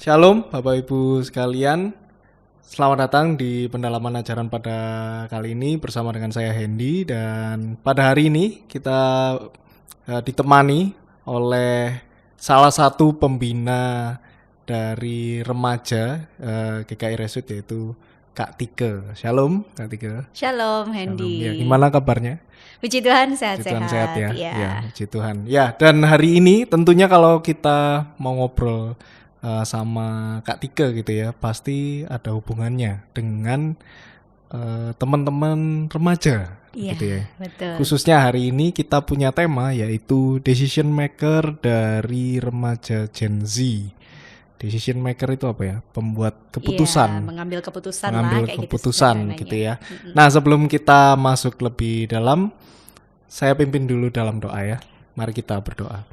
Shalom Bapak Ibu sekalian, selamat datang di pendalaman ajaran pada kali ini bersama dengan saya Hendy. Dan pada hari ini kita ditemani oleh salah satu pembina dari remaja GKI Resut, yaitu Kak Tike. Shalom Kak Tike. Shalom Hendy. Ya, gimana kabarnya? Puji Tuhan Puji Tuhan sehat-sehat sehat ya. ya. Ya, puji Tuhan. Ya, dan hari ini tentunya kalau kita mau ngobrol sama Kak Tike gitu ya, pasti ada hubungannya dengan teman-teman remaja gitu ya. Betul. Khususnya hari ini kita punya tema yaitu decision maker dari remaja Gen Z. Decision maker itu apa ya? Pembuat keputusan. Mengambil keputusan Mengambil lah kayak keputusan gitu ya. Nah, sebelum kita masuk lebih dalam, saya pimpin dulu dalam doa ya. Mari kita berdoa.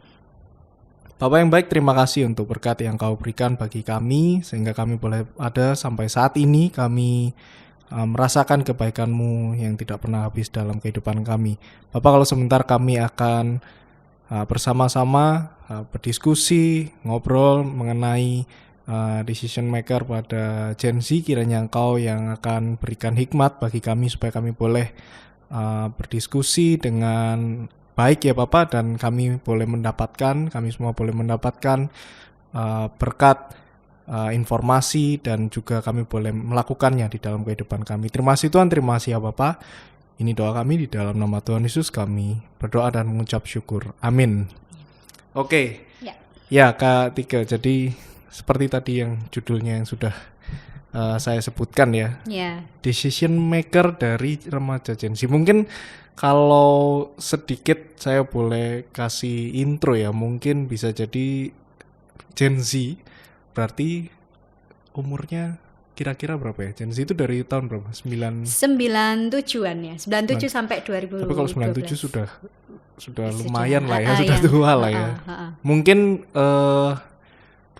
Bapak yang baik, terima kasih untuk berkat yang Kau berikan bagi kami, sehingga kami boleh ada sampai saat ini. Kami merasakan kebaikan-Mu yang tidak pernah habis dalam kehidupan kami. Bapak, kalau sebentar kami akan bersama-sama berdiskusi, ngobrol mengenai decision maker pada Gen Z. Kiranya Engkau yang akan berikan hikmat bagi kami supaya kami boleh berdiskusi dengan baik ya Bapak, dan kami semua boleh mendapatkan berkat informasi, dan juga kami boleh melakukannya di dalam kehidupan kami. Terima kasih Tuhan, terima kasih ya Bapak. Ini doa kami di dalam nama Tuhan Yesus, kami berdoa dan mengucap syukur. Amin. Oke. Ya Kak Tike, jadi seperti tadi yang judulnya yang sudah saya sebutkan ya. Decision maker dari remaja Gen Z. Mungkin kalau sedikit saya boleh kasih intro ya, mungkin bisa jadi Gen Z berarti umurnya kira-kira berapa ya? Gen Z itu dari tahun berapa? 97-an ya. 97 sampai 2012. Tapi kalau 97 sudah lumayan lah ya, sudah tua lah ya. Mungkin 2000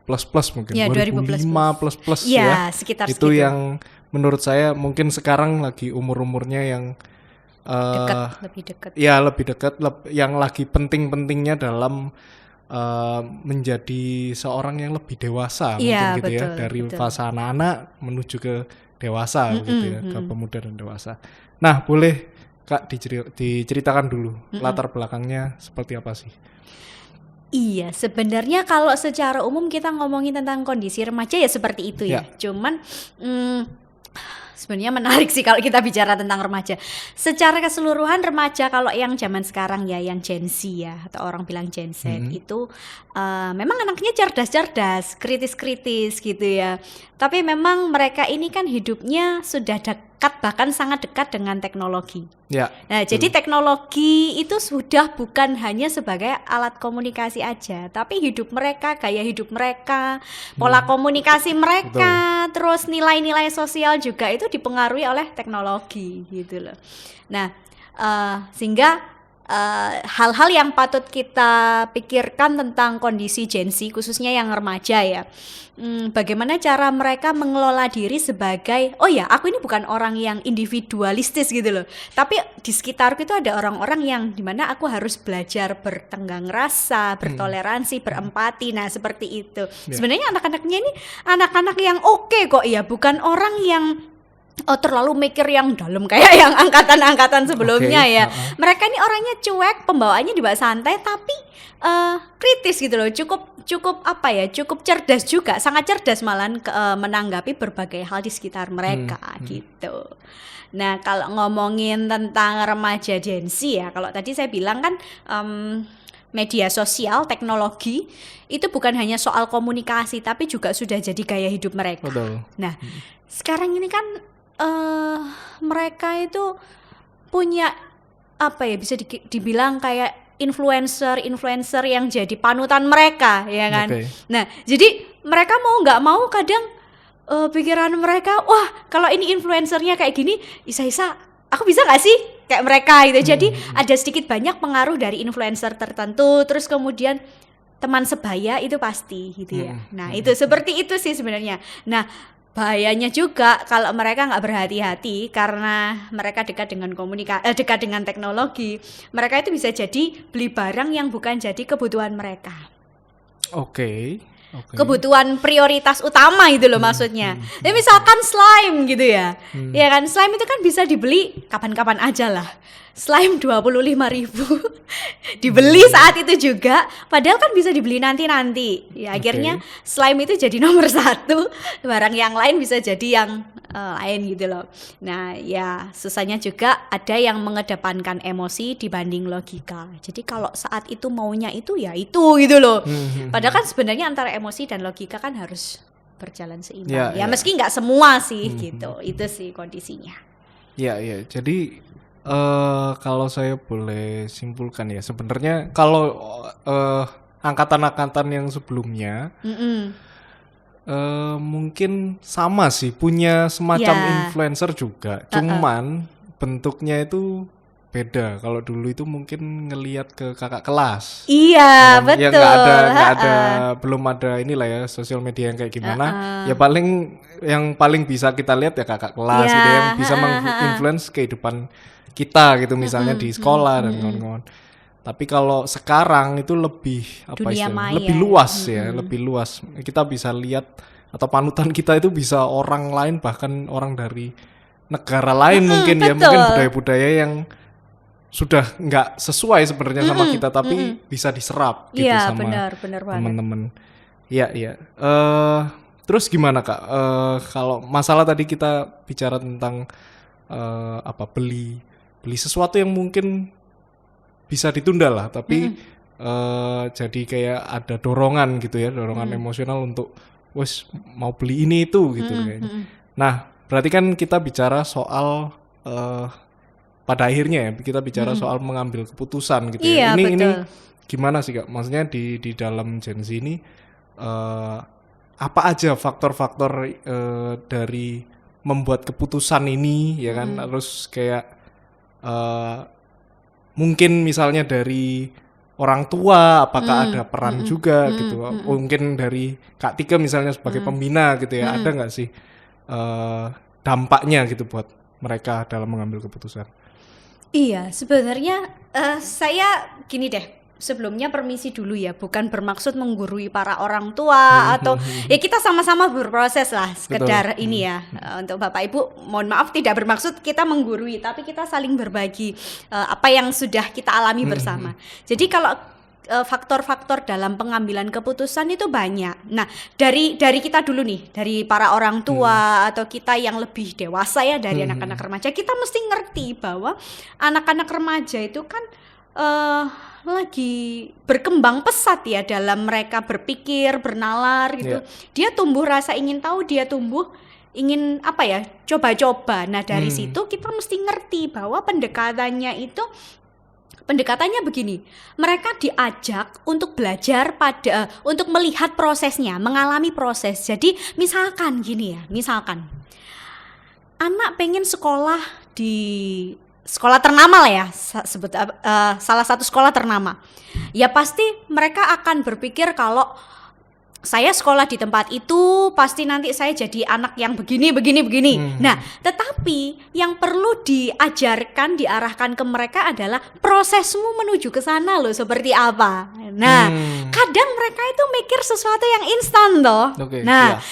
plus mungkin ya, 2005 plus ya. Sekitar itu segitu. Yang menurut saya mungkin sekarang lagi umurnya yang lebih dekat. Ya, lebih dekat, yang lagi penting-pentingnya dalam menjadi seorang yang lebih dewasa mungkin gitu ya, dari fase anak-anak menuju ke dewasa gitu ya, ke pemuda dan dewasa. Nah, boleh Kak diceritakan dulu latar belakangnya seperti apa sih? Iya, sebenarnya kalau secara umum kita ngomongin tentang kondisi remaja ya seperti itu ya. Cuman sebenarnya menarik sih kalau kita bicara tentang remaja. Secara keseluruhan remaja kalau yang zaman sekarang ya, yang Gen Z ya, atau orang bilang Gen Z itu memang anaknya cerdas-cerdas, kritis-kritis gitu ya. Tapi memang mereka ini kan hidupnya sudah dekat, bahkan sangat dekat dengan teknologi. Ya. Nah, jadi teknologi itu sudah bukan hanya sebagai alat komunikasi aja, tapi hidup mereka, gaya hidup mereka, pola komunikasi mereka, terus nilai-nilai sosial juga itu dipengaruhi oleh teknologi gitu loh. Nah, sehingga hal-hal yang patut kita pikirkan tentang kondisi Gen Z, khususnya yang remaja ya. Bagaimana cara mereka mengelola diri sebagai, oh ya, aku ini bukan orang yang individualistis gitu loh, tapi di sekitarku itu ada orang-orang yang dimana aku harus belajar bertenggang rasa, bertoleransi, berempati. Nah, seperti itu. Sebenarnya anak-anaknya ini anak-anak yang oke kok ya, bukan orang yang terlalu mikir yang dalam kayak yang angkatan-angkatan sebelumnya ya. Mereka ini orangnya cuek, pembawaannya dibawa santai, tapi kritis gitu loh. Cukup apa ya? Cukup cerdas juga, sangat cerdas malahan menanggapi berbagai hal di sekitar mereka gitu. Nah, kalau ngomongin tentang remaja Gen Z ya, kalau tadi saya bilang kan media sosial, teknologi itu bukan hanya soal komunikasi, tapi juga sudah jadi gaya hidup mereka. Nah, sekarang ini kan mereka itu punya apa ya, bisa dibilang kayak influencer yang jadi panutan mereka ya kan. Nah, jadi mereka mau nggak mau kadang pikiran mereka, wah kalau ini influencernya kayak gini, Isa aku bisa nggak sih kayak mereka gitu. Jadi ada sedikit banyak pengaruh dari influencer tertentu, terus kemudian teman sebaya itu pasti gitu ya. Nah, itu seperti itu sih sebenarnya. Nah, bahayanya juga kalau mereka nggak berhati-hati karena mereka dekat dengan teknologi, mereka itu bisa jadi beli barang yang bukan jadi kebutuhan mereka. Oke. Oke. kebutuhan prioritas utama itu loh maksudnya. Ya misalkan slime gitu ya. Ya kan slime itu kan bisa dibeli kapan-kapan aja lah. Slime 25.000 dibeli saat itu juga, padahal kan bisa dibeli nanti-nanti. Ya akhirnya slime itu jadi nomor 1, barang yang lain bisa jadi yang lain gitu loh. Nah ya susahnya juga ada yang mengedepankan emosi dibanding logika. Jadi kalau saat itu maunya itu ya itu gitu loh. Padahal kan sebenarnya antara emosi dan logika kan harus berjalan seimbang. Ya meski nggak semua sih gitu. Itu sih kondisinya. Ya, jadi kalau saya boleh simpulkan ya, sebenarnya kalau angkatan-angkatan yang sebelumnya mungkin sama sih, punya semacam influencer juga, cuman bentuknya itu beda. Kalau dulu itu mungkin ngelihat ke kakak kelas. Iya, betul. Ya nggak ada, belum ada inilah ya sosial media yang kayak gimana. Ya paling yang paling bisa kita lihat ya kakak kelas gitu yang bisa menginfluence kehidupan kita gitu, misalnya di sekolah dan kawan-kawan. Tapi kalau sekarang itu lebih lebih luas ya, lebih luas. Kita bisa lihat atau panutan kita itu bisa orang lain, bahkan orang dari negara lain mungkin ya, mungkin budaya-budaya yang sudah nggak sesuai sebenarnya sama kita, tapi bisa diserap gitu sama teman-teman. Iya. Terus gimana Kak? Kalau masalah tadi kita bicara tentang beli sesuatu yang mungkin bisa ditunda lah, tapi jadi kayak ada dorongan gitu ya, dorongan emosional untuk wes mau beli ini itu gitu kayaknya. Nah, berarti kan kita bicara soal pada akhirnya ya kita bicara soal mengambil keputusan gitu ya. Ini gimana sih Kak? Maksudnya di dalam Gen Z ini apa aja faktor-faktor dari membuat keputusan ini ya kan? Terus kayak mungkin misalnya dari orang tua, apakah ada peran juga gitu? Mungkin dari Kak Tika misalnya sebagai pembina gitu ya, ada nggak sih dampaknya gitu buat mereka dalam mengambil keputusan? Iya, sebenarnya saya gini deh. Sebelumnya permisi dulu ya, bukan bermaksud menggurui para orang tua atau ya kita sama-sama berproses lah, sekedar ini ya untuk Bapak Ibu, mohon maaf tidak bermaksud kita menggurui, tapi kita saling berbagi apa yang sudah kita alami bersama. Jadi kalau faktor-faktor dalam pengambilan keputusan itu banyak. Nah, dari kita dulu nih, dari para orang tua atau kita yang lebih dewasa ya, dari anak-anak remaja, kita mesti ngerti bahwa anak-anak remaja itu kan lagi berkembang pesat ya dalam mereka berpikir, bernalar gitu. Dia tumbuh rasa ingin tahu, dia tumbuh ingin coba-coba. Nah, dari situ kita mesti ngerti bahwa pendekatannya begini. Mereka diajak untuk belajar untuk melihat prosesnya, mengalami proses. Jadi misalkan gini ya, anak pengen sekolah di sekolah ternama lah ya, salah satu sekolah ternama. Ya pasti mereka akan berpikir kalau saya sekolah di tempat itu pasti nanti saya jadi anak yang begini. Nah, tetapi yang perlu diarahkan ke mereka adalah prosesmu menuju ke sana loh seperti apa. Nah, kadang mereka itu mikir sesuatu yang instan toh.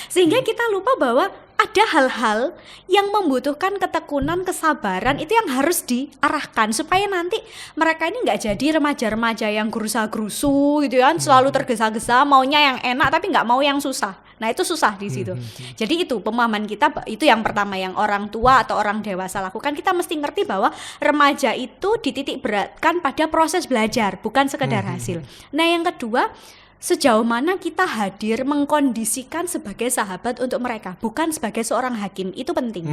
Sehingga kita lupa bahwa ada hal-hal yang membutuhkan ketekunan, kesabaran, itu yang harus diarahkan supaya nanti mereka ini nggak jadi remaja-remaja yang gerusa-gerusu gitu kan, selalu tergesa-gesa, maunya yang enak tapi nggak mau yang susah. Nah itu susah di situ. Jadi itu pemahaman kita, itu yang pertama yang orang tua atau orang dewasa lakukan. Kita mesti ngerti bahwa remaja itu dititik beratkan pada proses belajar, bukan sekedar hasil. Nah yang kedua, sejauh mana kita hadir mengkondisikan sebagai sahabat untuk mereka, bukan sebagai seorang hakim, itu penting.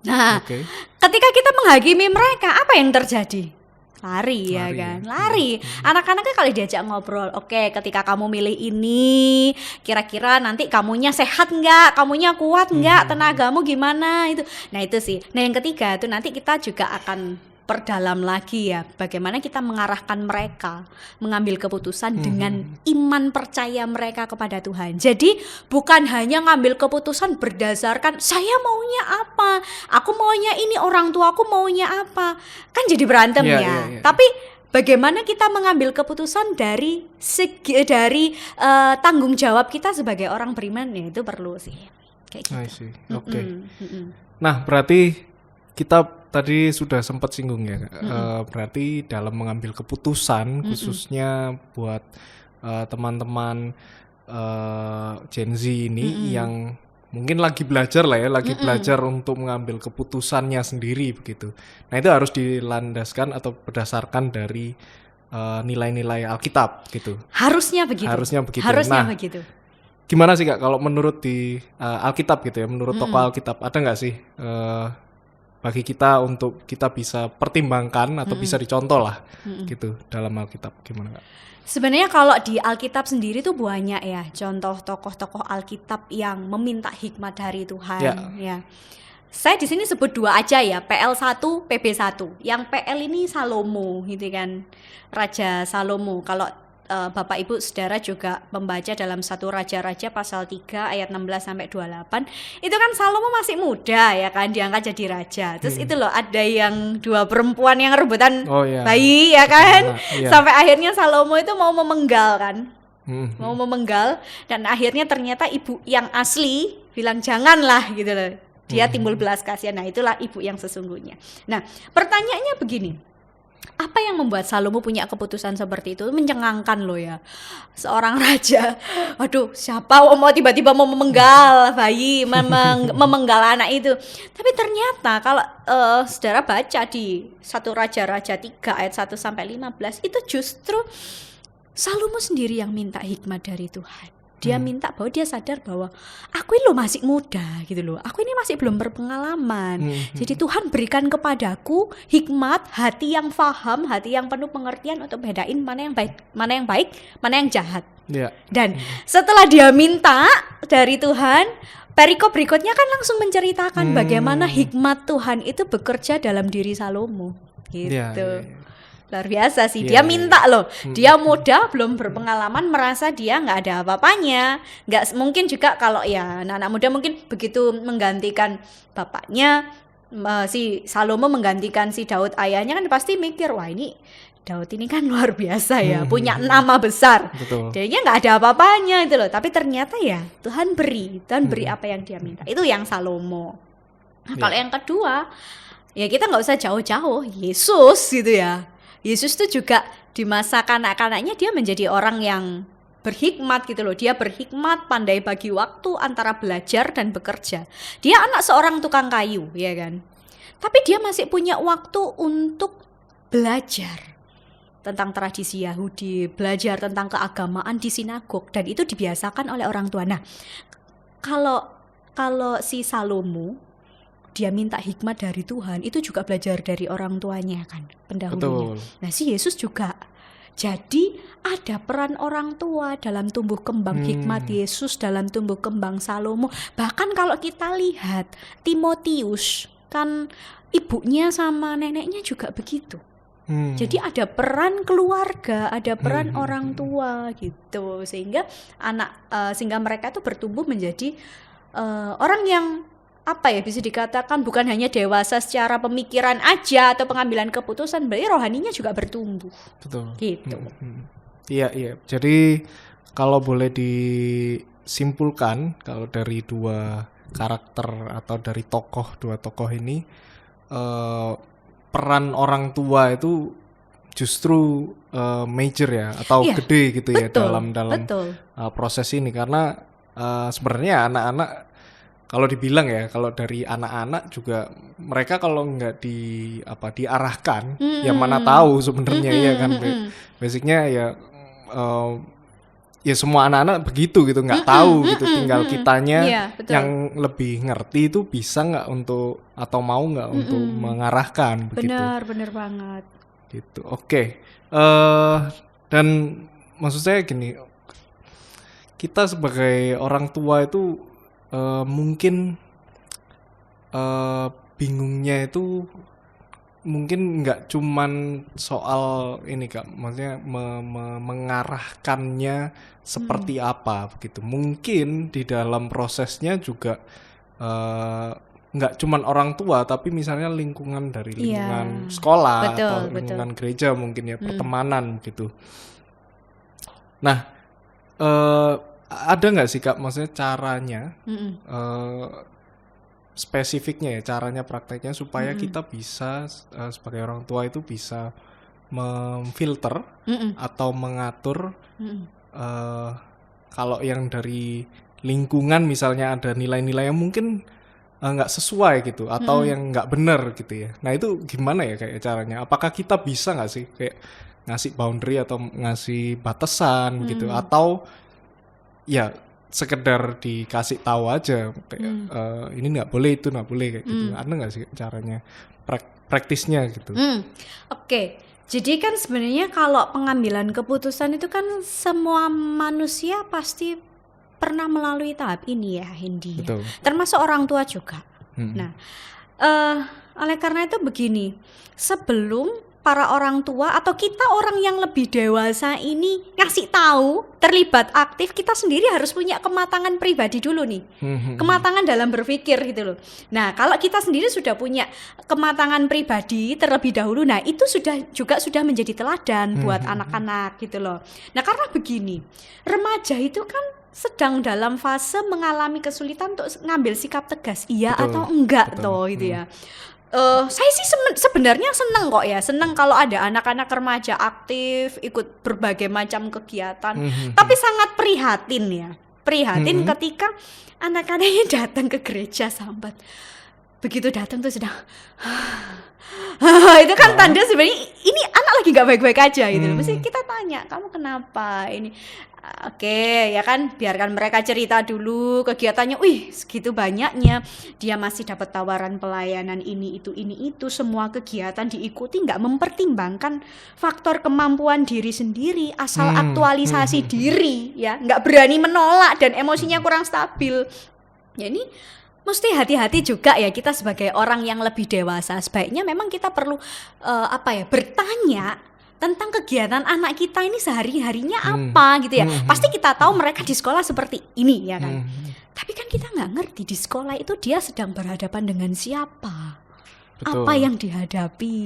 Nah, ketika kita menghakimi mereka, apa yang terjadi? Lari ya kan, lari. Anak-anaknya kalau diajak ngobrol, oke, ketika kamu milih ini, kira-kira nanti kamunya sehat nggak, kamunya kuat nggak, tenagamu gimana itu. Nah itu sih. Nah yang ketiga itu nanti kita juga akan perdalam lagi ya, bagaimana kita mengarahkan mereka mengambil keputusan dengan iman percaya mereka kepada Tuhan. Jadi bukan hanya ngambil keputusan berdasarkan saya maunya apa, aku maunya ini, orang tua aku maunya apa, kan jadi berantem ya. Tapi bagaimana kita mengambil keputusan dari tanggung jawab kita sebagai orang beriman, ya itu perlu sih kayak gitu. I see. Oke. Nah, berarti kita tadi sudah sempat singgung ya, berarti dalam mengambil keputusan khususnya buat teman-teman Gen Z ini yang mungkin lagi belajar lah ya, belajar untuk mengambil keputusannya sendiri begitu. Nah, itu harus dilandaskan atau berdasarkan dari nilai-nilai Alkitab gitu. Harusnya begitu. Nah, begitu. Gimana sih Kak kalau menurut di Alkitab gitu ya, menurut tokoh Alkitab ada nggak sih bagi kita untuk kita bisa pertimbangkan atau bisa dicontoh lah gitu dalam Alkitab, gimana Kak? Sebenarnya kalau di Alkitab sendiri tuh banyak ya contoh tokoh-tokoh Alkitab yang meminta hikmat dari Tuhan. Ya. Saya di sini sebut 2 aja ya, PL1, PB1. Yang PL ini Salomo gitu kan, Raja Salomo. Kalau Bapak Ibu Saudara juga membaca dalam 1 Raja-Raja pasal 3 ayat 16 sampai 28, itu kan Salomo masih muda ya kan, diangkat jadi raja. Terus itu loh ada yang 2 perempuan yang rebutan bayi ya kan. Sampai akhirnya Salomo itu mau memenggal kan. Mau memenggal dan akhirnya ternyata ibu yang asli bilang janganlah gitu loh. Dia timbul belas kasihan. Nah, itulah ibu yang sesungguhnya. Nah, pertanyaannya begini. Apa yang membuat Salomo punya keputusan seperti itu? Mencengangkan loh ya. Seorang raja, aduh siapa mau tiba-tiba mau memenggal bayi, memenggal anak itu. Tapi ternyata kalau saudara baca di 1 Raja-Raja 3 ayat 1 sampai 15, itu justru Salomo sendiri yang minta hikmat dari Tuhan. Dia minta bahwa dia sadar bahwa aku ini loh masih muda gitu loh. Aku ini masih belum berpengalaman. Jadi Tuhan berikan kepadaku hikmat, hati yang faham, hati yang penuh pengertian untuk bedain mana yang baik, mana yang jahat. Dan setelah dia minta dari Tuhan, perikop berikutnya kan langsung menceritakan bagaimana hikmat Tuhan itu bekerja dalam diri Salomo gitu. Luar biasa sih, dia minta loh. Dia muda, belum berpengalaman, merasa dia nggak ada apa-apanya. Nggak mungkin juga kalau ya anak-anak muda mungkin begitu menggantikan bapaknya, si Salomo menggantikan si Daud ayahnya kan pasti mikir, wah ini Daud ini kan luar biasa ya, punya nama besar. Dia nggak ada apa-apanya itu loh. Tapi ternyata ya Tuhan beri apa yang dia minta. Itu yang Salomo. Nah, kalau yang kedua, ya kita nggak usah jauh-jauh, Yesus gitu ya. Yesus tuh juga di masa kanak-kanaknya dia menjadi orang yang berhikmat gitu loh. Dia berhikmat, pandai bagi waktu antara belajar dan bekerja. Dia anak seorang tukang kayu, ya kan. Tapi dia masih punya waktu untuk belajar tentang tradisi Yahudi, belajar tentang keagamaan di sinagog, dan itu dibiasakan oleh orang tua. Nah, kalau si Salomo dia minta hikmat dari Tuhan, itu juga belajar dari orang tuanya kan, pendahulunya. Nah, si Yesus juga. Jadi ada peran orang tua dalam tumbuh kembang hikmat Yesus, dalam tumbuh kembang Salomo. Bahkan kalau kita lihat Timotius, kan ibunya sama neneknya juga begitu. Jadi ada peran keluarga, ada peran orang tua gitu, sehingga sehingga mereka itu bertumbuh menjadi orang yang bisa dikatakan bukan hanya dewasa secara pemikiran aja atau pengambilan keputusan, berarti rohaninya juga bertumbuh. Betul. Gitu. Iya. Jadi kalau boleh disimpulkan, kalau dari 2 karakter atau dari dua tokoh ini, peran orang tua itu justru major ya, atau gede gitu ya dalam proses ini, karena sebenarnya anak-anak, kalau dibilang ya, kalau dari anak-anak juga mereka kalau nggak diarahkan, ya mana tahu sebenarnya ya kan. Basicnya ya semua anak-anak begitu gitu, nggak tahu gitu. Tinggal kitanya yang lebih ngerti itu bisa nggak untuk atau mau nggak untuk mengarahkan begitu. Benar banget. Gitu. Oke. Dan maksud saya gini, kita sebagai orang tua itu mungkin bingungnya itu mungkin nggak cuman soal ini Kak, maksudnya mengarahkannya seperti apa begitu. Mungkin di dalam prosesnya juga nggak cuman orang tua, tapi misalnya lingkungan dari lingkungan Iya. sekolah Betul, atau betul. lingkungan gereja mungkin ya, pertemanan gitu. Nah, ada nggak sih Kak, maksudnya caranya, spesifiknya ya, caranya prakteknya supaya kita bisa sebagai orang tua itu bisa memfilter atau mengatur kalau yang dari lingkungan misalnya ada nilai-nilai yang mungkin nggak sesuai gitu atau yang nggak benar gitu ya. Nah itu gimana ya kayak caranya? Apakah kita bisa nggak sih kayak ngasih boundary atau ngasih batasan gitu, atau ya sekedar dikasih tahu aja kayak ini nggak boleh, itu nggak boleh kayak gitu. Ada nggak sih caranya praktisnya gitu? Oke, jadi kan sebenarnya kalau pengambilan keputusan itu kan semua manusia pasti pernah melalui tahap ini ya, Hendy. Betul. Termasuk orang tua juga. Nah, oleh karena itu begini, sebelum para orang tua atau kita orang yang lebih dewasa ini ngasih tahu, terlibat aktif, kita sendiri harus punya kematangan pribadi dulu nih. Kematangan dalam berpikir gitu loh. Nah, kalau kita sendiri sudah punya kematangan pribadi terlebih dahulu, nah itu sudah menjadi teladan buat anak-anak gitu loh. Nah, karena begini, remaja itu kan sedang dalam fase mengalami kesulitan untuk ngambil sikap tegas, iya Betul, atau enggak betul. toh gitu ya. Saya sih sebenarnya seneng kok ya, seneng kalau ada anak-anak remaja aktif ikut berbagai macam kegiatan. Tapi sangat prihatin ya, prihatin ketika anak-anaknya datang ke gereja sambat. Begitu datang tuh sedang itu kan tanda sebenarnya ini anak lagi nggak baik-baik aja gitu. Mesti kita tanya, kamu kenapa ini? Oke, ya kan, biarkan mereka cerita dulu kegiatannya. Wih, segitu banyaknya, dia masih dapat tawaran pelayanan ini itu, semua kegiatan diikuti, nggak mempertimbangkan faktor kemampuan diri sendiri, asal aktualisasi diri, ya, nggak berani menolak dan emosinya kurang stabil. Ya ini mesti hati-hati juga ya, kita sebagai orang yang lebih dewasa sebaiknya memang kita perlu bertanya tentang kegiatan anak kita ini sehari-harinya apa gitu ya. Pasti kita tahu mereka di sekolah seperti ini ya kan. Tapi kan kita nggak ngerti di sekolah itu dia sedang berhadapan dengan siapa. Betul. Apa yang dihadapi,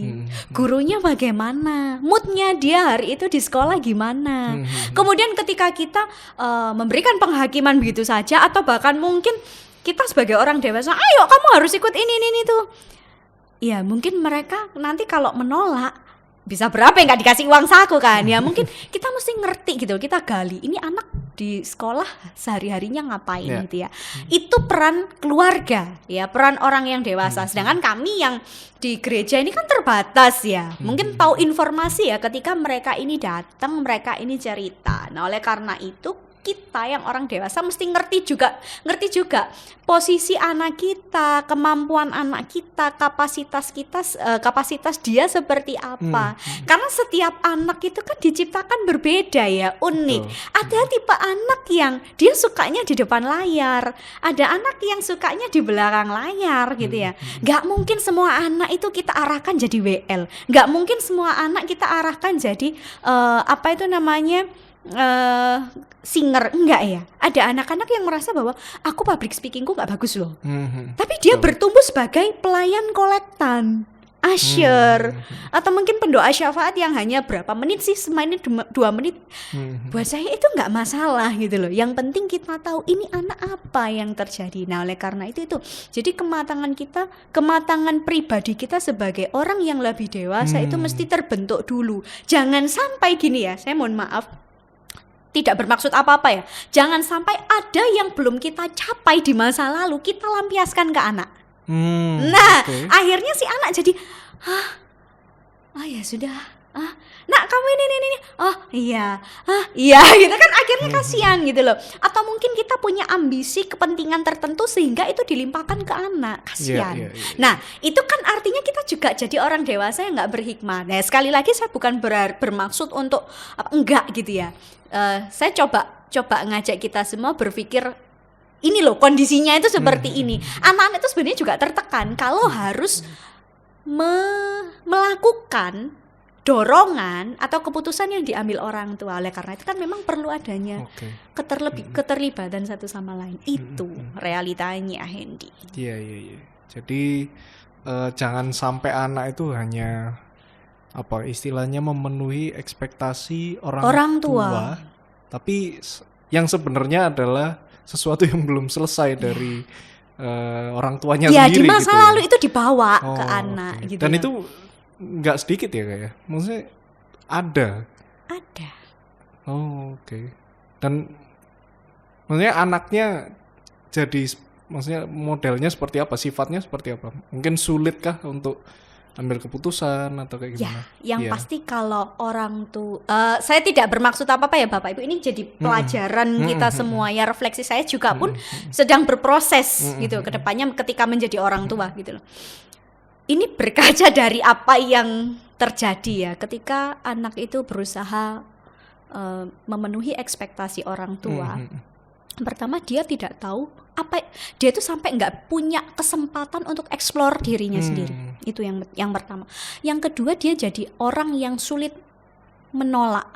gurunya bagaimana, moodnya dia hari itu di sekolah gimana. Kemudian ketika kita memberikan penghakiman begitu saja, atau bahkan mungkin kita sebagai orang dewasa, ayo kamu harus ikut ini tuh. Ya mungkin mereka nanti kalau menolak, bisa berapa yang gak dikasih uang saku kan ya, mungkin kita mesti ngerti gitu, kita gali ini anak di sekolah sehari-harinya ngapain gitu ya. Itu peran keluarga ya, peran orang yang dewasa. Sedangkan kami yang di gereja ini kan terbatas ya, mungkin tahu informasi ya ketika mereka ini datang, mereka ini cerita. Nah oleh karena itu kita yang orang dewasa mesti ngerti juga posisi anak kita, kemampuan anak kita, kapasitas dia seperti apa. Karena setiap anak itu kan diciptakan berbeda ya, unik. Betul. Ada tipe anak yang dia sukanya di depan layar, ada anak yang sukanya di belakang layar gitu ya. Gak mungkin semua anak itu kita arahkan jadi WL, gak mungkin semua anak kita arahkan jadi singer, enggak ya. Ada anak-anak yang merasa bahwa aku public speakingku nggak bagus loh, tapi dia bertumbuh sebagai pelayan kolektan, usher, atau mungkin pendoa syafaat yang hanya berapa menit sih, semenit 2 menit. Buat saya itu nggak masalah gitu loh. Yang penting kita tahu ini anak apa yang terjadi. Nah oleh karena itu jadi kematangan pribadi kita sebagai orang yang lebih dewasa itu mesti terbentuk dulu. Jangan sampai gini ya, saya mohon maaf, tidak bermaksud apa-apa ya. Jangan sampai ada yang belum kita capai di masa lalu kita lampiaskan ke anak. Akhirnya si anak jadi, ya sudah. Nak kamu ini. Oh iya. Iya gitu kan, akhirnya kasihan gitu loh. Atau mungkin kita punya ambisi kepentingan tertentu sehingga itu dilimpahkan ke anak. Kasihan. Nah, itu kan artinya kita juga jadi orang dewasa yang enggak berhikmah. Nah, sekali lagi saya bukan bermaksud untuk enggak gitu ya. Saya coba ngajak kita semua berpikir ini loh kondisinya itu seperti ini. Anak-anak itu sebenarnya juga tertekan kalau harus melakukan dorongan atau keputusan yang diambil orang tua. Oleh karena itu kan memang perlu adanya keterlibatan satu sama lain. Itu realitanya, Hendy. Iya. Jadi jangan sampai anak itu hanya apa istilahnya memenuhi ekspektasi orang tua, tapi yang sebenarnya adalah sesuatu yang belum selesai dari orang tuanya Ya di sendiri masa gitu ya. lalu itu dibawa ke Oh, anak oke. gitu Dan ya. itu nggak sedikit ya kayak, maksudnya ada. Ada. Oh, oke. Dan maksudnya anaknya jadi maksudnya modelnya seperti apa, sifatnya seperti apa? Mungkin sulit kah untuk ambil keputusan atau kayak Ya, gimana? yang Iya. pasti kalau orang tuh, saya tidak bermaksud apa-apa ya Bapak Ibu, ini jadi pelajaran kita semua ya, refleksi saya juga pun sedang berproses gitu ke depannya ketika menjadi orang tua gitu loh. Ini berkaca dari apa yang terjadi ya, ketika anak itu berusaha memenuhi ekspektasi orang tua. Pertama dia tidak tahu apa, dia itu sampai nggak punya kesempatan untuk explore dirinya sendiri. Itu yang pertama. Yang kedua dia jadi orang yang sulit menolak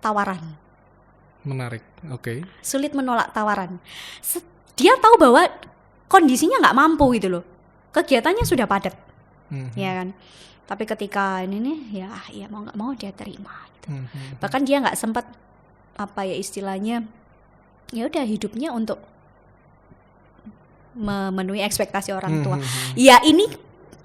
tawaran. Menarik. Oke. Sulit menolak tawaran. Dia tahu bahwa kondisinya nggak mampu gitu loh. Kegiatannya sudah padat, ya kan. Tapi ketika ini nih, ya mau nggak mau dia terima. Gitu. Bahkan dia nggak sempat apa ya istilahnya, ya udah hidupnya untuk memenuhi ekspektasi orang tua. Ya ini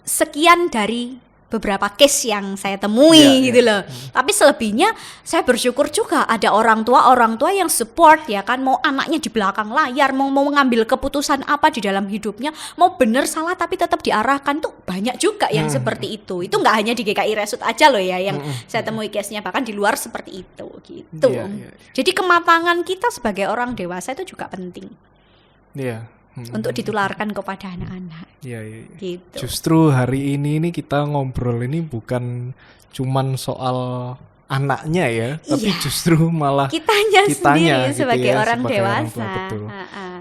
sekian dari beberapa case yang saya temui gitu loh. Tapi selebihnya saya bersyukur juga ada orang tua yang support ya kan, mau anaknya di belakang layar, mau mengambil keputusan apa di dalam hidupnya, mau benar salah tapi tetap diarahkan, tuh banyak juga yang seperti itu. Itu nggak hanya di GKI Resut aja loh ya yang saya temui case-nya, bahkan di luar seperti itu gitu. Jadi kematangan kita sebagai orang dewasa itu juga penting. Iya. Untuk ditularkan kepada anak-anak. Iya. Gitu. Justru hari ini kita ngobrol ini bukan cuman soal anaknya ya, tapi justru malah kitanya sendiri gitu sebagai ya, orang sebagai orang dewasa. tua, betul.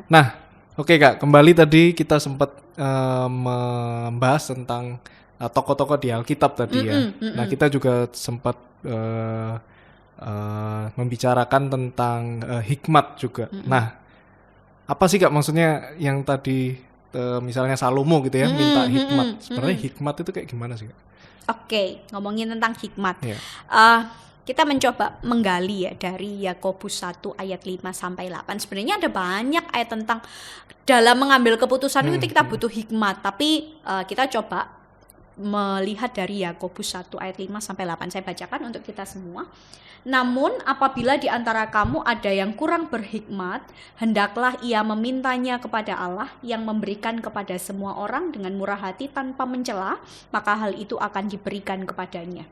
Nah, oke Kak, kembali tadi kita sempat membahas tentang tokoh-tokoh di Alkitab tadi ya. Nah, kita juga sempat membicarakan tentang hikmat juga. Nah, apa sih Kak maksudnya yang tadi misalnya Salomo gitu ya minta hikmat. Sebenarnya hikmat itu kayak gimana sih Kak? Oke, ngomongin tentang hikmat. Iya. Kita mencoba menggali ya dari Yakobus 1 ayat 5 sampai 8. Sebenarnya ada banyak ayat tentang dalam mengambil keputusan itu kita butuh hikmat, tapi kita coba melihat dari Yakobus 1 ayat 5 sampai 8. Saya bacakan untuk kita semua. Namun apabila di antara kamu ada yang kurang berhikmat, hendaklah ia memintanya kepada Allah yang memberikan kepada semua orang dengan murah hati tanpa mencela, maka hal itu akan diberikan kepadanya.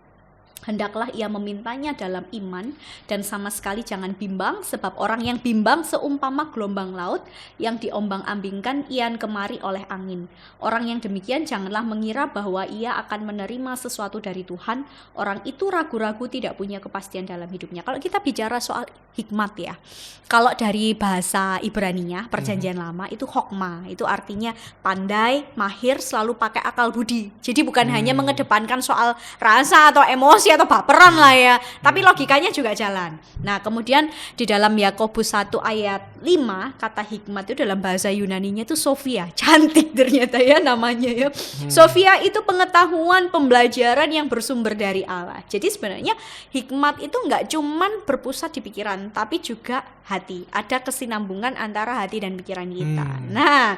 Hendaklah ia memintanya dalam iman dan sama sekali jangan bimbang, sebab orang yang bimbang seumpama gelombang laut yang diombang-ambingkan ian kemari oleh angin. Orang yang demikian janganlah mengira bahwa ia akan menerima sesuatu dari Tuhan. Orang itu ragu-ragu, tidak punya kepastian dalam hidupnya. Kalau kita bicara soal hikmat ya, kalau dari bahasa Ibraninya Perjanjian Lama itu hokmah, itu artinya pandai, mahir, selalu pakai akal budi. Jadi bukan hanya mengedepankan soal rasa atau emosi atau baperan lah ya, tapi logikanya juga jalan. Nah kemudian di dalam Yakobus 1 ayat 5 kata hikmat itu dalam bahasa Yunaninya itu Sophia. Cantik ternyata ya namanya ya. Sophia itu pengetahuan, pembelajaran yang bersumber dari Allah. Jadi sebenarnya hikmat itu nggak cuman berpusat di pikiran, tapi juga hati. Ada kesinambungan antara hati dan pikiran kita. Nah,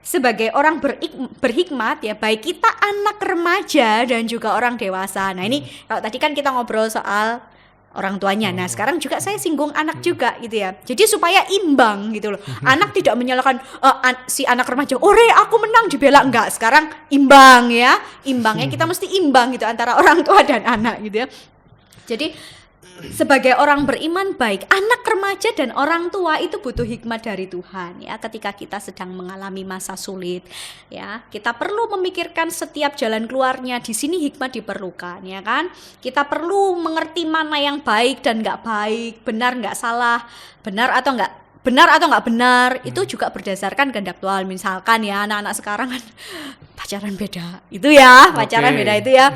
sebagai orang berhikmat ya, baik kita anak remaja dan juga orang dewasa. Nah ini kalau tadi kan kita ngobrol soal orang tuanya. Nah sekarang juga saya singgung anak juga gitu ya. Jadi supaya imbang gitu loh. Anak tidak menyalahkan si anak remaja, "Ore aku menang," dibela, enggak. Sekarang imbang ya. Imbangnya kita mesti imbang gitu antara orang tua dan anak gitu ya. Jadi sebagai orang beriman baik anak remaja dan orang tua itu butuh hikmat dari Tuhan ya, ketika kita sedang mengalami masa sulit ya, kita perlu memikirkan setiap jalan keluarnya. Di sini hikmat diperlukan ya kan. Kita perlu mengerti mana yang baik dan nggak baik, benar nggak salah, benar atau nggak benar, itu juga berdasarkan kehendak Tuhan. Misalkan ya anak-anak sekarang kan pacaran beda itu ya, pacaran beda itu ya.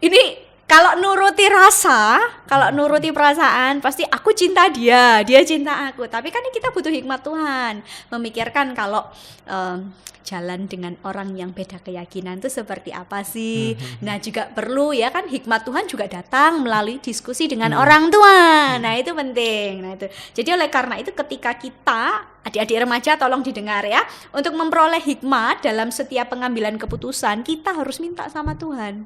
Ini Kalau nuruti rasa, kalau nuruti perasaan, pasti aku cinta dia cinta aku. Tapi kan kita butuh hikmat Tuhan, memikirkan kalau jalan dengan orang yang beda keyakinan itu seperti apa sih. Nah juga perlu ya kan, hikmat Tuhan juga datang melalui diskusi dengan orang tua. Nah itu penting. Nah itu. Jadi oleh karena itu ketika kita, adik-adik remaja tolong didengar ya, untuk memperoleh hikmat dalam setiap pengambilan keputusan, kita harus minta sama Tuhan.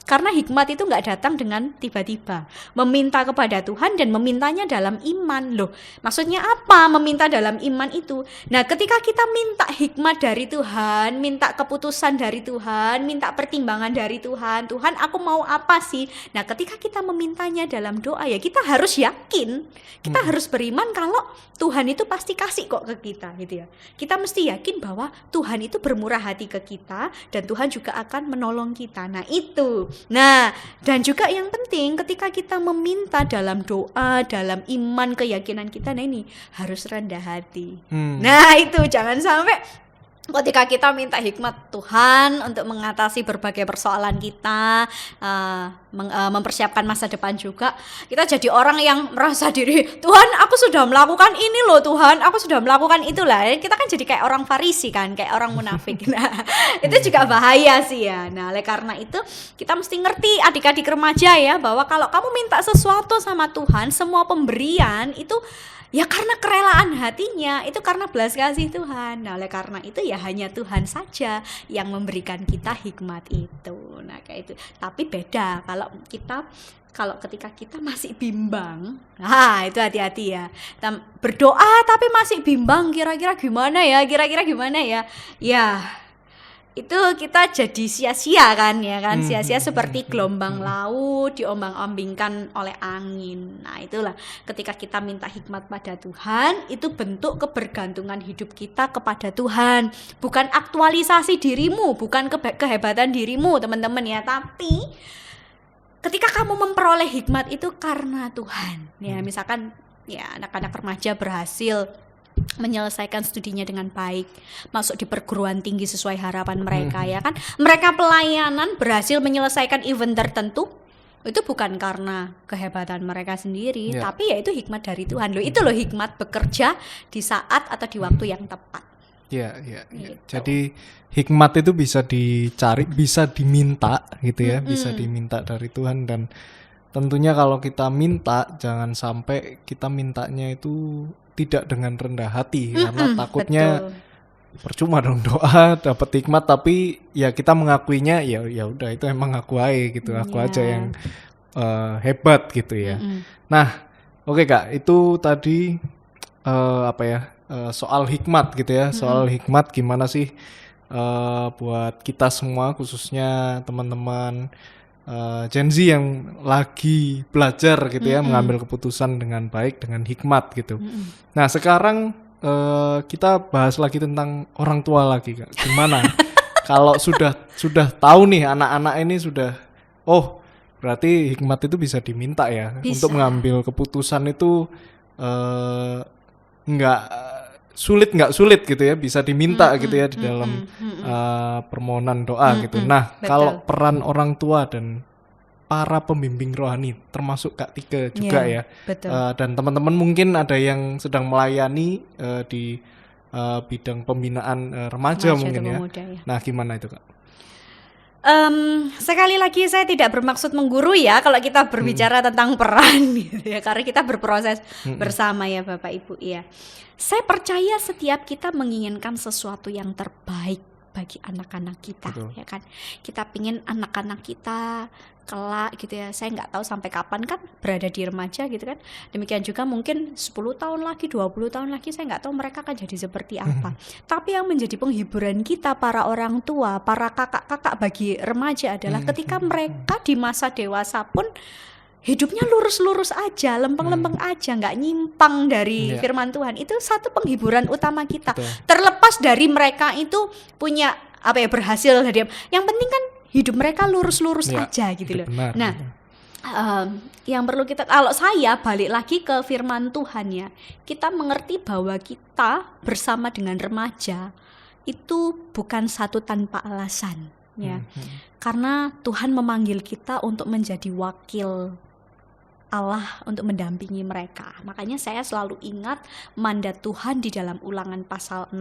Karena hikmat itu nggak datang dengan tiba-tiba. Meminta kepada Tuhan dan memintanya dalam iman. Loh, maksudnya apa meminta dalam iman itu? Nah, ketika kita minta hikmat dari Tuhan, minta keputusan dari Tuhan, minta pertimbangan dari Tuhan, Tuhan aku mau apa sih? Nah, ketika kita memintanya dalam doa ya kita harus yakin, kita harus beriman kalau Tuhan itu pasti kasih kok ke kita gitu ya. Kita mesti yakin bahwa Tuhan itu bermurah hati ke kita dan Tuhan juga akan menolong kita. Nah, itu. Nah, dan juga yang penting ketika kita meminta dalam doa, dalam iman, keyakinan kita, nah ini harus rendah hati. Nah, itu jangan sampai ketika kita minta hikmat Tuhan untuk mengatasi berbagai persoalan kita, mempersiapkan masa depan juga, kita jadi orang yang merasa diri, Tuhan aku sudah melakukan ini loh Tuhan, aku sudah melakukan itulah. Kita kan jadi kayak orang Farisi kan, kayak orang munafik. Nah itu juga bahaya sih ya. Nah oleh karena itu kita mesti ngerti adik-adik remaja ya, bahwa kalau kamu minta sesuatu sama Tuhan, semua pemberian itu ya karena kerelaan hatinya, itu karena belas kasih Tuhan. Nah oleh karena itu ya hanya Tuhan saja yang memberikan kita hikmat itu. Nah kayak itu. Tapi beda kalau ketika kita masih bimbang, nah itu hati-hati ya. Kita berdoa tapi masih bimbang, kira-kira gimana ya, ya itu kita jadi sia-sia kan ya kan, sia-sia seperti gelombang laut diombang-ambingkan oleh angin. Nah itulah ketika kita minta hikmat pada Tuhan, itu bentuk kebergantungan hidup kita kepada Tuhan, bukan aktualisasi dirimu, bukan kehebatan dirimu teman-teman ya, tapi ketika kamu memperoleh hikmat itu karena Tuhan ya. Misalkan ya anak-anak remaja berhasil menyelesaikan studinya dengan baik, masuk di perguruan tinggi sesuai harapan mereka ya kan, mereka pelayanan berhasil menyelesaikan event tertentu, itu bukan karena kehebatan mereka sendiri, tapi ya itu hikmat dari Tuhan loh. Itu loh hikmat bekerja di saat atau di waktu yang tepat. Gitu. Jadi hikmat itu bisa dicari, bisa diminta gitu ya, bisa diminta dari Tuhan. Dan tentunya kalau kita minta, jangan sampai kita mintanya itu tidak dengan rendah hati, karena takutnya percuma dong doa dapat hikmat tapi ya kita mengakuinya ya udah itu emang aku aja gitu, aku aja yang hebat gitu ya. Nah oke Kak, itu tadi soal hikmat gitu ya, soal hikmat gimana sih buat kita semua, khususnya teman-teman Gen Z yang lagi belajar gitu ya, mengambil keputusan dengan baik, dengan hikmat gitu. Nah sekarang kita bahas lagi tentang orang tua lagi Kak. Gimana kalau sudah tahu nih anak-anak ini sudah, oh berarti hikmat itu bisa diminta ya, untuk mengambil keputusan itu nggak sulit gitu ya, bisa diminta gitu ya di dalam permohonan doa gitu. Nah kalau peran orang tua dan para pembimbing rohani, termasuk Kak Tika juga ya, dan teman-teman mungkin ada yang sedang melayani di bidang pembinaan remaja mungkin ya. Nah gimana itu Kak? Sekali lagi saya tidak bermaksud mengguru ya kalau kita berbicara tentang peran gitu ya, karena kita berproses bersama ya Bapak Ibu ya. Saya percaya setiap kita menginginkan sesuatu yang terbaik bagi anak-anak kita. Betul. Ya kan, kita pingin anak-anak kita kelak gitu ya, saya nggak tahu sampai kapan kan berada di remaja gitu kan, demikian juga mungkin 10 tahun lagi, 20 tahun lagi, saya nggak tahu mereka akan jadi seperti apa. Tapi yang menjadi penghiburan kita para orang tua, para kakak-kakak bagi remaja adalah ketika mereka di masa dewasa pun hidupnya lurus-lurus aja, lempeng-lempeng aja, nggak nyimpang dari firman Tuhan. Itu satu penghiburan utama kita. Betul. Terlepas dari mereka itu punya berhasil, yang penting kan hidup mereka lurus-lurus aja gitu loh. Benar, nah, yang perlu kita, kalau saya balik lagi ke firman Tuhan ya, kita mengerti bahwa kita bersama dengan remaja itu bukan satu tanpa alasan. ya. Karena Tuhan memanggil kita untuk menjadi wakil Allah untuk mendampingi mereka. Makanya saya selalu ingat mandat Tuhan di dalam Ulangan pasal 6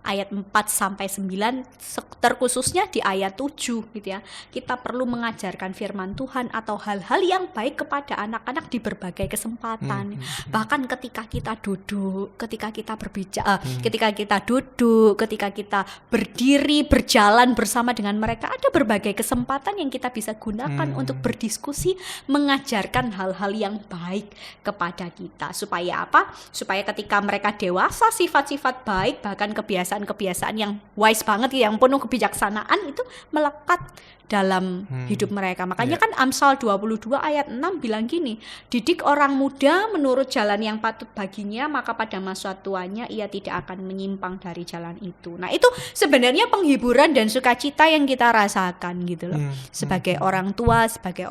ayat 4 sampai 9, terkhususnya di ayat 7 gitu ya. Kita perlu mengajarkan firman Tuhan atau hal-hal yang baik kepada anak-anak di berbagai kesempatan. Bahkan ketika kita duduk, ketika kita berbicara, ketika kita duduk, ketika kita berdiri, berjalan bersama dengan mereka, ada berbagai kesempatan yang kita bisa gunakan untuk berdiskusi, mengajarkan hal-hal yang baik kepada kita. Supaya apa? Supaya ketika mereka dewasa, sifat-sifat baik, bahkan kebiasaan-kebiasaan yang wise banget, yang penuh kebijaksanaan itu melekat dalam hidup mereka. Makanya kan Amsal 22 ayat 6 bilang gini, didik orang muda menurut jalan yang patut baginya, maka pada masa tuanya ia tidak akan menyimpang dari jalan itu. Nah itu sebenarnya penghiburan dan sukacita yang kita rasakan gitu loh. Sebagai orang tua, sebagai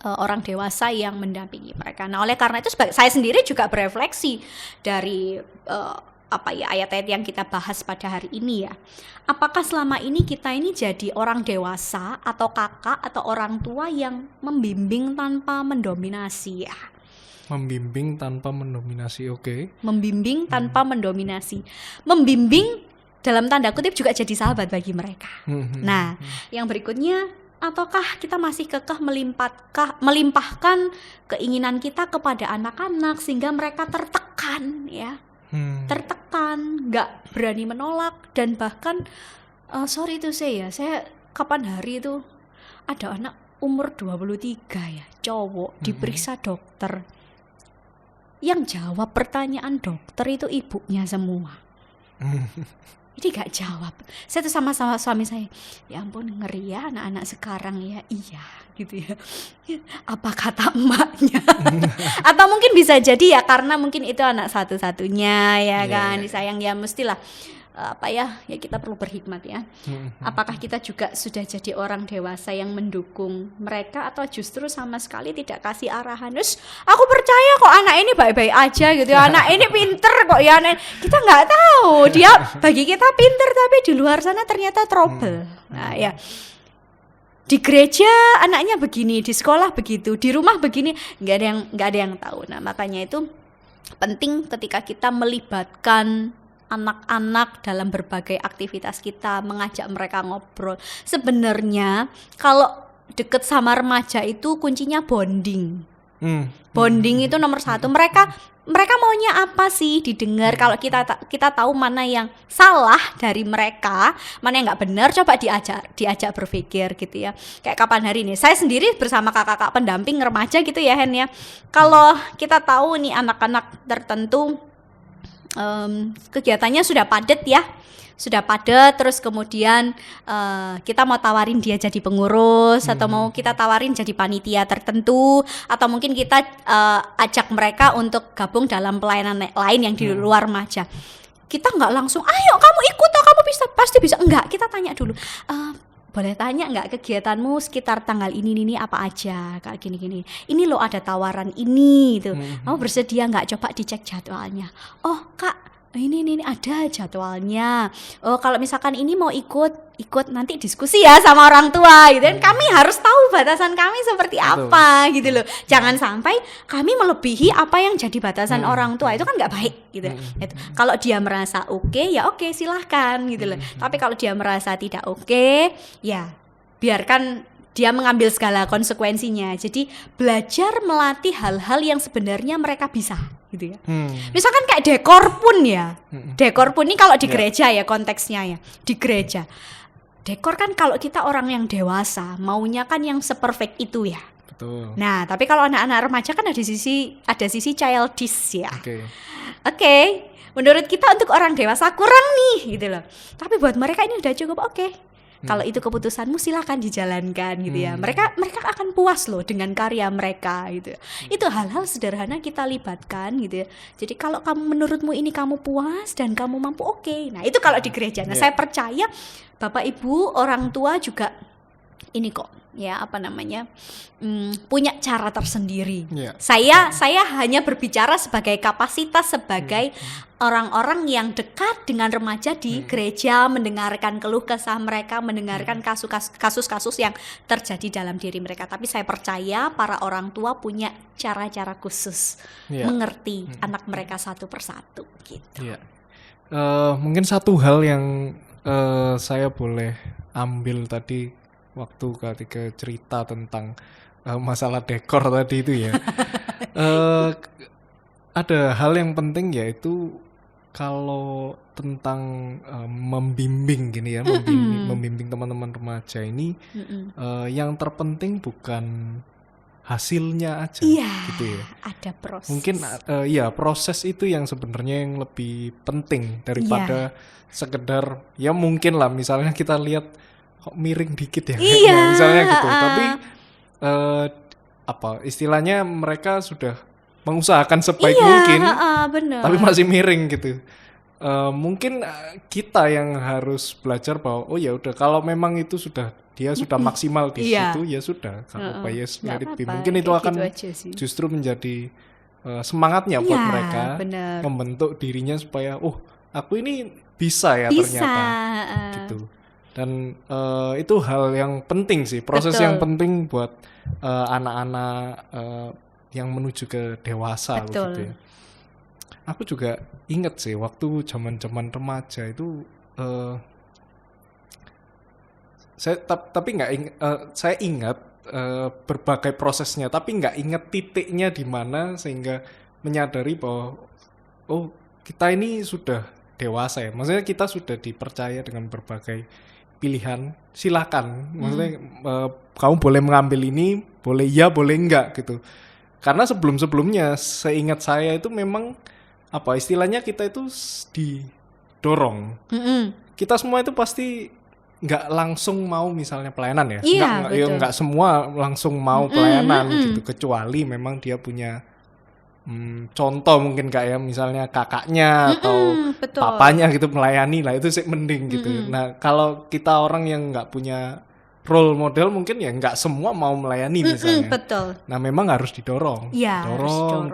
orang dewasa yang mendampingi mereka. Nah, oleh karena itu saya sendiri juga berefleksi dari ayat-ayat yang kita bahas pada hari ini ya. Apakah selama ini kita ini jadi orang dewasa atau kakak atau orang tua yang membimbing tanpa mendominasi ya? Membimbing tanpa mendominasi, oke. Membimbing tanpa mendominasi. Membimbing dalam tanda kutip juga jadi sahabat bagi mereka. Nah, yang berikutnya, ataukah kita masih kekeh melimpahkan keinginan kita kepada anak-anak sehingga mereka tertekan ya, tertekan, nggak berani menolak, dan bahkan sorry itu saya kapan hari itu ada anak umur 23 ya, cowok, diperiksa dokter, yang jawab pertanyaan dokter itu ibunya semua. Jadi gak jawab. Saya tuh sama-sama suami saya, ya ampun ngeri ya anak-anak sekarang ya. Iya gitu ya. Apa kata emaknya? Atau mungkin bisa jadi ya karena mungkin itu anak satu-satunya ya kan. Disayang ya mestilah ya kita perlu berhikmat ya. Apakah kita juga sudah jadi orang dewasa yang mendukung mereka atau justru sama sekali tidak kasih arahan? Terus aku percaya kok anak ini baik-baik aja gitu ya. Anak ini pinter kok ya. Kita nggak tahu dia bagi kita pinter tapi di luar sana ternyata trouble. Nah ya. Di gereja anaknya begini, di sekolah begitu, di rumah begini, nggak ada yang tahu. Nah makanya itu penting ketika kita melibatkan anak-anak dalam berbagai aktivitas kita, mengajak mereka ngobrol. Sebenarnya kalau deket sama remaja itu kuncinya bonding. Bonding itu nomor satu. Mereka maunya apa sih didengar. Kalau kita tahu mana yang salah dari mereka, mana yang nggak benar, coba diajak berpikir gitu ya. Kayak kapan hari ini saya sendiri bersama kakak-kakak pendamping remaja gitu ya Hen ya. Kalau kita tahu nih anak-anak tertentu kegiatannya sudah padat ya, terus kemudian kita mau tawarin dia jadi pengurus, atau mau kita tawarin jadi panitia tertentu, atau mungkin kita ajak mereka untuk gabung dalam pelayanan lain yang di luar remaja. Kita nggak langsung ayo kamu ikut, kamu pasti bisa, enggak, kita tanya dulu, boleh tanya nggak kegiatanmu sekitar tanggal ini apa aja, kayak gini ini lo ada tawaran ini itu, kamu bersedia nggak, coba dicek jadwalnya. Oh kak, ini ada jadwalnya. Oh kalau misalkan ini mau ikut nanti diskusi ya sama orang tua gitu kan. Kami harus tahu batasan kami seperti apa gitu loh. Jangan sampai kami melebihi apa yang jadi batasan orang tua, itu kan nggak baik gitu. Itu. Kalau dia merasa oke, ya oke, silahkan gitu loh. Tapi kalau dia merasa tidak oke, ya biarkan dia mengambil segala konsekuensinya. Jadi belajar melatih hal-hal yang sebenarnya mereka bisa gitu ya. Misalkan kayak dekor pun ya. Dekor pun ini kalau di gereja ya konteksnya ya. Di gereja. Dekor kan kalau kita orang yang dewasa maunya kan yang seperfect itu ya. Betul. Nah, tapi kalau anak-anak remaja kan ada sisi childish ya. Oke. Menurut kita untuk orang dewasa kurang nih gitu loh. Tapi buat mereka ini udah cukup oke. Kalau itu keputusanmu silahkan dijalankan gitu ya. Mereka akan puas loh dengan karya mereka gitu. Itu hal-hal sederhana kita libatkan gitu ya. Jadi kalau menurutmu ini kamu puas dan kamu mampu, oke. Nah itu kalau di gereja. Nah saya percaya Bapak Ibu orang tua juga ini kok punya cara tersendiri. Iya. Saya hanya berbicara sebagai kapasitas sebagai orang-orang yang dekat dengan remaja di gereja, mendengarkan keluh kesah mereka, mendengarkan kasus-kasus yang terjadi dalam diri mereka. Tapi saya percaya para orang tua punya cara-cara khusus mengerti anak mereka satu persatu gitu. Iya. Mungkin satu hal yang saya boleh ambil tadi waktu ketika cerita tentang masalah dekor tadi itu ya. Ada hal yang penting, yaitu kalau tentang membimbing gini ya, membimbing teman-teman remaja ini, yang terpenting bukan hasilnya aja, gitu ya. Ada proses. Mungkin proses itu yang sebenarnya yang lebih penting daripada sekedar ya mungkin lah misalnya kita lihat kok miring dikit ya, misalnya gitu. Tapi istilahnya mereka sudah mengusahakan sebaik mungkin, bener. tapi masih miring gitu. Mungkin kita yang harus belajar bahwa oh ya udah, kalau memang itu dia sudah maksimal di situ, ya sudah, kalau let it be. Mungkin itu akan justru menjadi semangatnya buat mereka, membentuk dirinya supaya aku ini bisa ternyata gitu. Dan itu hal yang penting sih, proses yang penting buat anak-anak yang menuju ke dewasa gitu ya. Aku juga ingat sih waktu zaman-zaman remaja itu saya ingat berbagai prosesnya, tapi nggak ingat titiknya di mana sehingga menyadari bahwa kita ini sudah dewasa ya. Maksudnya kita sudah dipercaya dengan berbagai pilihan, silakan. Maksudnya kamu boleh mengambil ini, boleh iya, boleh enggak gitu. Karena sebelum-sebelumnya seingat saya itu memang istilahnya kita itu didorong. Kita semua itu pasti nggak langsung mau misalnya pelayanan ya. Nggak semua langsung mau pelayanan gitu, kecuali memang dia punya contoh mungkin kayak misalnya kakaknya atau papanya gitu melayani lah, itu sih mending gitu. Nah kalau kita orang yang nggak punya role model mungkin ya nggak semua mau melayani misalnya. Nah memang harus didorong,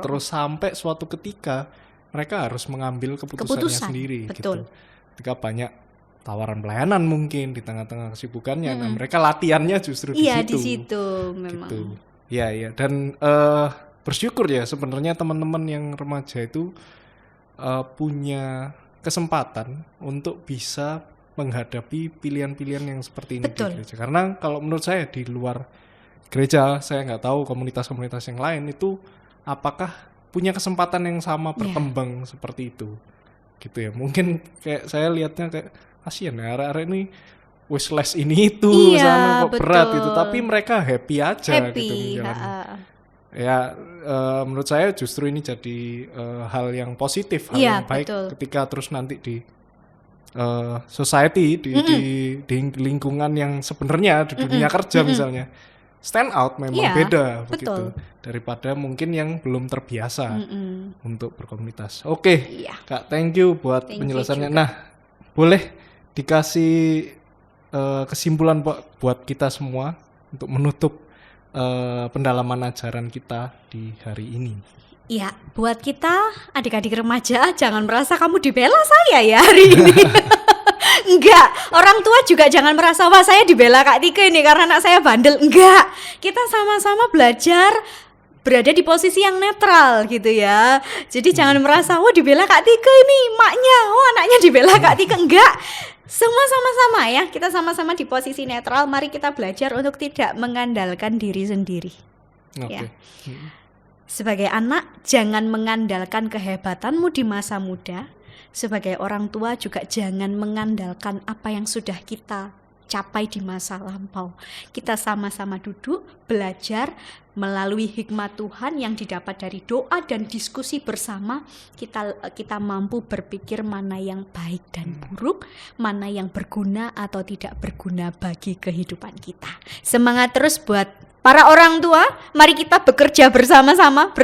terus sampai suatu ketika mereka harus mengambil keputusannya sendiri gitu. Ketika banyak tawaran pelayanan mungkin di tengah-tengah kesibukannya, nah mereka latihannya justru di situ. Di situ memang. Gitu. Ya dan bersyukur ya sebenarnya teman-teman yang remaja itu punya kesempatan untuk bisa menghadapi pilihan-pilihan yang seperti ini di gereja. Karena kalau menurut saya di luar gereja, saya nggak tahu komunitas-komunitas yang lain itu apakah punya kesempatan yang sama berkembang seperti itu, gitu ya. Mungkin kayak saya lihatnya kayak kasihan ya arek-arek ini wishlist ini itu sana kok berat gitu, tapi mereka happy aja gitu menjalani. Ya menurut saya justru ini jadi hal yang positif, hal yang baik ketika terus nanti di society, di lingkungan yang sebenarnya di dunia kerja misalnya stand out memang beda begitu daripada mungkin yang belum terbiasa untuk berkomunitas. Oke, Kak, thank you buat penjelasannya. Nah, boleh dikasih kesimpulan buat kita semua untuk menutup pendalaman ajaran kita di hari ini. Ya, buat kita adik-adik remaja, jangan merasa kamu dibela saya ya hari ini. Enggak, orang tua juga jangan merasa wah saya dibela Kak Tika ini karena anak saya bandel. Enggak, kita sama-sama belajar berada di posisi yang netral gitu ya. Jadi jangan merasa wah dibela Kak Tika ini maknya, anaknya dibela Kak Tika. Enggak, semua sama-sama ya, kita sama-sama di posisi netral. Mari kita belajar untuk tidak mengandalkan diri sendiri. Ya. Sebagai anak, jangan mengandalkan kehebatanmu di masa muda. Sebagai orang tua juga jangan mengandalkan apa yang sudah kita capai di masa lampau. Kita sama-sama duduk, belajar melalui hikmat Tuhan yang didapat dari doa dan diskusi bersama. Kita mampu berpikir mana yang baik dan buruk, mana yang berguna atau tidak berguna bagi kehidupan kita. Semangat terus buat Para orang tua, mari kita bekerja bersama-sama.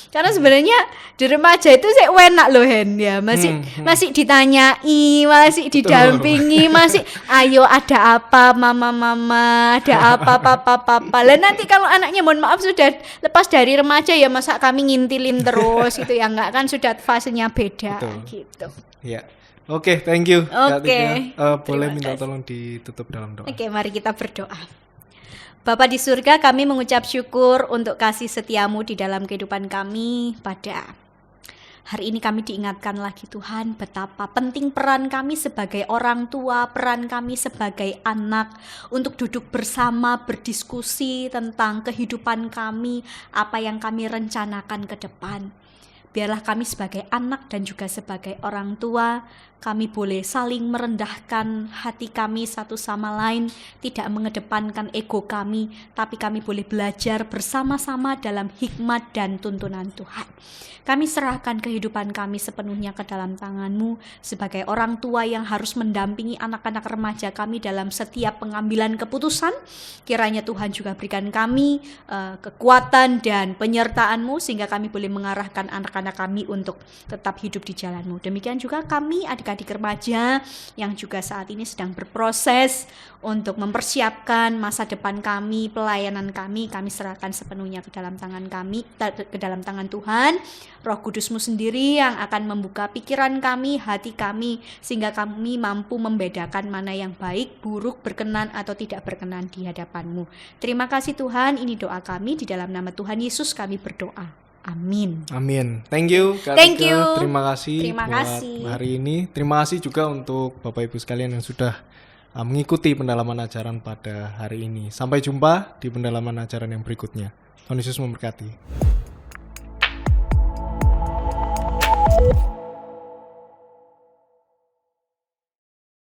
Karena sebenarnya di remaja itu sih enak loh Hen ya, masih ditanyai, masih didampingi, masih ayo ada apa mama, ada apa papa. Lah nanti kalau anaknya mohon maaf sudah lepas dari remaja ya masa kami ngintilin terus gitu ya, enggak kan sudah fasenya beda. Betul. Gitu. Ya. Oke, thank you. Kak Oke. Tika. Boleh Terima minta kasih. tolong ditutup dalam doa. Oke, mari kita berdoa. Bapa di surga, kami mengucap syukur untuk kasih setiamu di dalam kehidupan kami pada hari ini. Kami diingatkan lagi Tuhan betapa penting peran kami sebagai orang tua, peran kami sebagai anak untuk duduk bersama berdiskusi tentang kehidupan kami, apa yang kami rencanakan ke depan. Biarlah kami sebagai anak dan juga sebagai orang tua, kami boleh saling merendahkan hati kami satu sama lain, tidak mengedepankan ego kami, tapi kami boleh belajar bersama-sama dalam hikmat dan tuntunan Tuhan. Kami serahkan kehidupan kami sepenuhnya ke dalam tangan-Mu sebagai orang tua yang harus mendampingi anak-anak remaja kami dalam setiap pengambilan keputusan. Kiranya Tuhan juga berikan kami kekuatan dan penyertaan-Mu sehingga kami boleh mengarahkan anak-anak kami untuk tetap hidup di jalan-Mu. Demikian juga kami adik-adik remaja yang juga saat ini sedang berproses untuk mempersiapkan masa depan kami, pelayanan kami serahkan sepenuhnya ke dalam tangan kami, ke dalam tangan Tuhan. Roh Kudus-Mu sendiri yang akan membuka pikiran kami, hati kami, sehingga kami mampu membedakan mana yang baik, buruk, berkenan atau tidak berkenan di hadapan-Mu. Terima kasih Tuhan, ini doa kami di dalam nama Tuhan Yesus kami berdoa. Amin. Amin. Thank you Kak Thank Tika. you. Terima kasih Terima buat kasih. hari ini. Terima kasih juga untuk Bapak Ibu sekalian yang sudah mengikuti pendalaman ajaran pada hari ini. Sampai jumpa di pendalaman ajaran yang berikutnya. Tuhan Yesus memberkati.